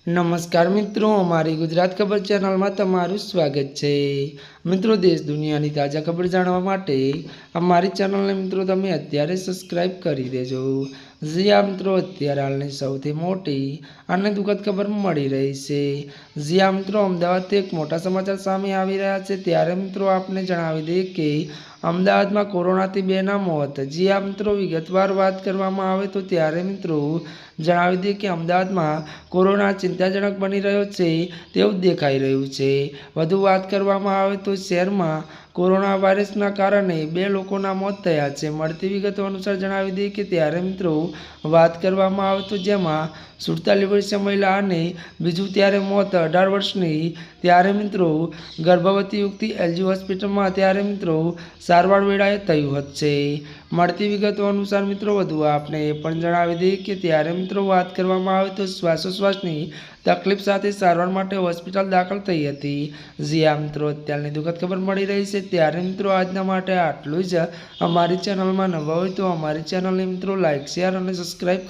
नमस्कार मित्रों, अमारी गुजरात खबर चेनल में तमारुं स्वागत है। मित्रों, देश दुनिया की ताजा खबर जाणवा माटे अमारी चेनल ने मित्रों तमे अत्यारे सब्सक्राइब करी देजो। जी आ मित्रों, अत्यारे हालनी सौथी मोटी अने दुखद खबर मળી रही है। जी आ मित्रों, अमदावाद एक मोटा समाचार सामे आवी रह्या छे त्यारे मित्रों आपने जणावी दઈએ કે अमदावादमां कोरोनाथी 2 ના મોત। जी आ मित्रों, विगतवार बात करवामां आवे तो त्यारे मित्रों जणावी दઈએ કે अमदावादमां कोरोना चिंताजनक बनी रह्यो छे तेवुं देखाई रह्युं छे। वधु वात करवामां आवे तो शहेरमां कोरोना वायरसना कारणे 2 लोकोना मौत थया छे। मळती विगतो अनुसार जणावी दઈએ કે त्यारे मित्रों वात करवामां आवे तो जेमां 47 वर्षीय महिला अने बीजुं त्यारे मौत 18 वर्षनी त्यारे मित्रों गर्भवती युवती एलजी होस्पिટલमां त्यारे मित्रों सारवार वेळाए थयुं छे। मळती विगतो अनुसार मित्रों वधु आपने ए पण जणावी दઈએ કે त्यारे मित्रों वात करवामां आवे तो श्वासोश्वासनी तकलीफ साथे सारवार माटे होस्पिटल दाखल थई हती। जी आ मित्रों, अत्याરની दुखद खबर मળી रही છે ત્યારે મિત્રો આજના માટે આટલું જ। અમારી ચેનલમાં નવા હોય તો અમારી ચેનલને મિત્રો લાઇક શેર અને સબસ્ક્રાઇબ